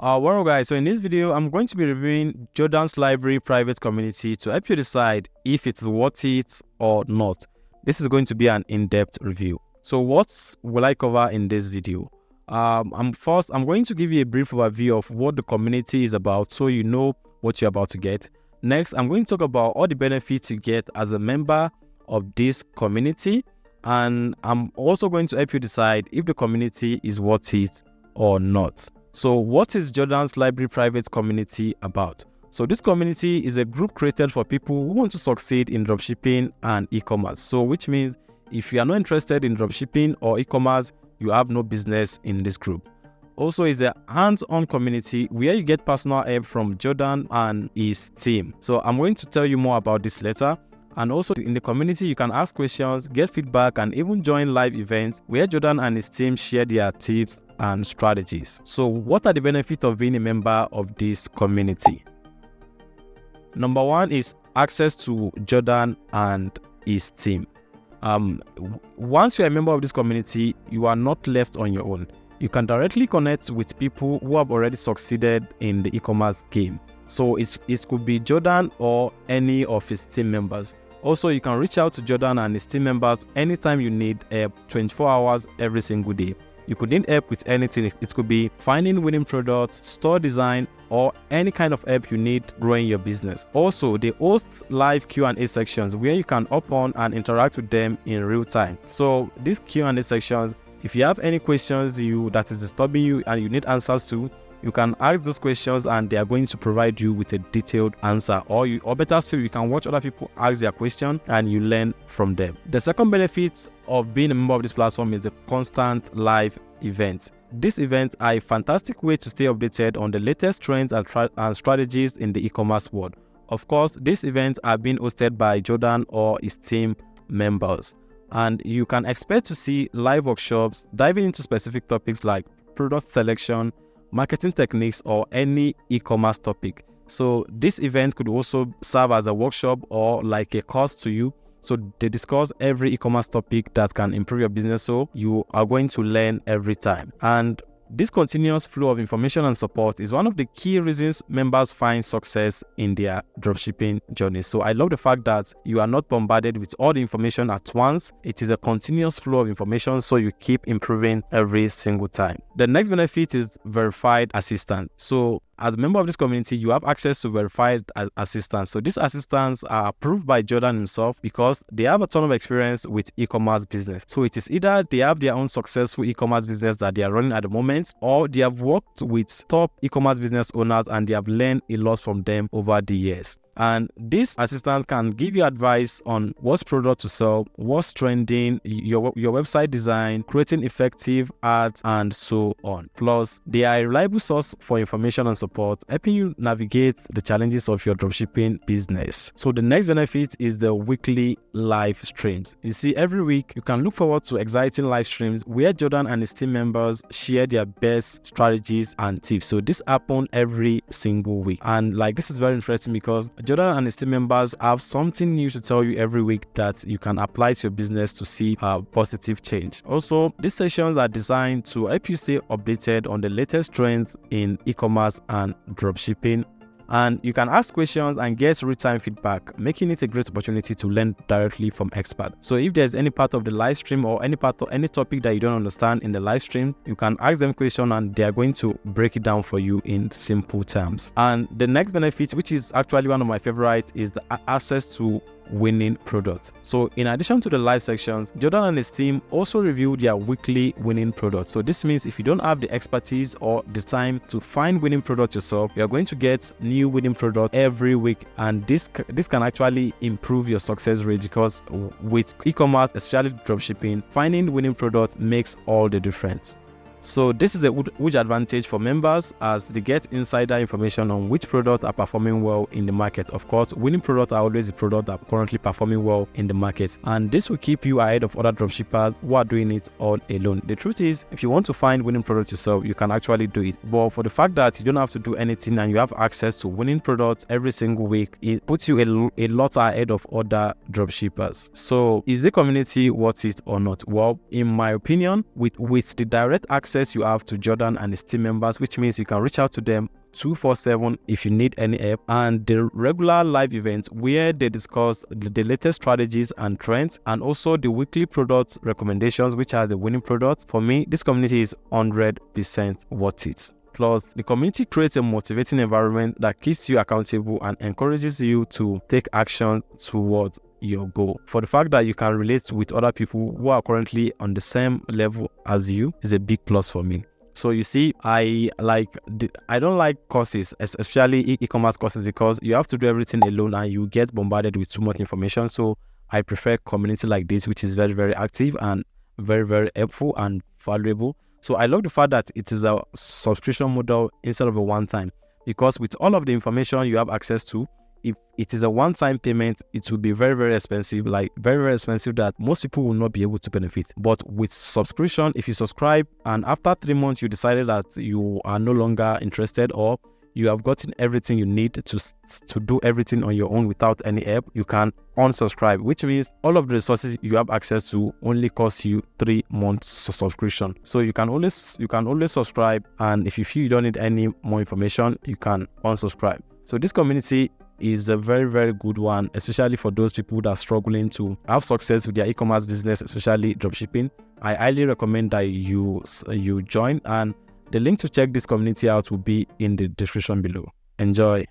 Well, guys, so in this video, I'm going to be reviewing Jordan's library private community to help you decide if it's worth it or not. This is going to be an in-depth review. So what will I cover in this video? I'm going to give you a brief overview of what the community is about so you know what you're about to get. Next, I'm going to talk about all the benefits you get as a member of this community. And I'm also going to help you decide if the community is worth it or not. So what is Jordan's library private community about? So this community is a group created for people who want to succeed in dropshipping and e-commerce. So which means if you are not interested in dropshipping or e-commerce, you have no business in this group. Also, it's a hands-on community where you get personal help from Jordan and his team. So I'm going to tell you more about this later. And also in the community, you can ask questions, get feedback, and even join live events where Jordan and his team share their tips and strategies. So what are the benefits of being a member of this community? Number one is access to Jordan and his team. Once you're a member of this community, you are not left on your own. You can directly connect with people who have already succeeded in the e-commerce game. So it could be Jordan or any of his team members. Also, you can reach out to Jordan and his team members anytime you need help, 24 hours every single day. You could need help with anything. It could be finding winning products, store design, or any kind of help you need growing your business. Also, they host live Q&A sections where you can hop on and interact with them in real time. So these Q&A sections, if you have any questions that is disturbing you and you need answers to, you can ask those questions and they are going to provide you with a detailed answer. Or better still, you can watch other people ask their question and you learn from them. The second benefit of being a member of this platform is the constant live events. These events are a fantastic way to stay updated on the latest trends and strategies in the e-commerce world. Of course, these events are being hosted by Jordan or his team members. And you can expect to see live workshops diving into specific topics like product selection, marketing techniques, or any e-commerce topic. So this event could also serve as a workshop or like a course to you. So they discuss every e-commerce topic that can improve your business, so you are going to learn every time. And this continuous flow of information and support is one of the key reasons members find success in their dropshipping journey. So I love the fact that you are not bombarded with all the information at once. It is a continuous flow of information, so you keep improving every single time. The next benefit is verified assistance. So as a member of this community, you have access to verified assistants. So these assistants are approved by Jordan himself because they have a ton of experience with e-commerce business. So it is either they have their own successful e-commerce business that they are running at the moment, or they have worked with top e-commerce business owners and they have learned a lot from them over the years. And this assistant can give you advice on what product to sell, what's trending, your website design, creating effective ads, and so on. Plus, they are a reliable source for information and support, helping you navigate the challenges of your dropshipping business. So the next benefit is the weekly live streams. You see, every week you can look forward to exciting live streams where Jordan and his team members share their best strategies and tips. So this happens every single week. And this is very interesting because Jordan and his team members have something new to tell you every week that you can apply to your business to see positive change. Also, these sessions are designed to help you stay updated on the latest trends in e-commerce and dropshipping. And you can ask questions and get real-time feedback, making it a great opportunity to learn directly from experts. So if there's any part of the live stream or any part of any topic that you don't understand in the live stream, you can ask them questions and they are going to break it down for you in simple terms. And the next benefit, which is actually one of my favorites, is the access to winning products. So in addition to the live sections, Jordan and his team also review their weekly winning products. So this means if you don't have the expertise or the time to find winning products yourself, you're going to get new winning products every week, and this can actually improve your success rate because with e-commerce, especially dropshipping, finding winning product makes all the difference. So this is a huge advantage for members as they get insider information on which products are performing well in the market. Of course, winning products are always the products that are currently performing well in the market, and this will keep you ahead of other dropshippers who are doing it all alone. The truth is, if you want to find winning products yourself, you can actually do it. But for the fact that you don't have to do anything and you have access to winning products every single week, it puts you a lot ahead of other dropshippers. So is the community worth it or not? Well, in my opinion, with the direct access access you have to Jordan and his team members, which means you can reach out to them 247 if you need any help, and the regular live events where they discuss the latest strategies and trends, and also the weekly product recommendations, which are the winning products. For me, this community is 100% worth it. Plus, the community creates a motivating environment that keeps you accountable and encourages you to take action towards your goal. For the fact that you can relate with other people who are currently on the same level as you is a big plus for me. So you see, I don't like courses, especially e-commerce courses, because you have to do everything alone and you get bombarded with too much information. So I prefer community like this, which is very, very active and very, very helpful and valuable. So I love the fact that it is a subscription model instead of a one-time, because with all of the information you have access to, if it is a one-time payment, it will be very, very expensive, like very, very expensive that most people will not be able to benefit. But with subscription, if you subscribe and after 3 months you decided that you are no longer interested, or you have gotten everything you need to do everything on your own without any help, you can unsubscribe, which means all of the resources you have access to only cost you 3 months subscription. So you can always subscribe, and if you feel you don't need any more information, you can unsubscribe. So this community is a very, very good one, especially for those people that are struggling to have success with their e-commerce business, especially dropshipping. I highly recommend that you join, and the link to check this community out will be in the description below. Enjoy.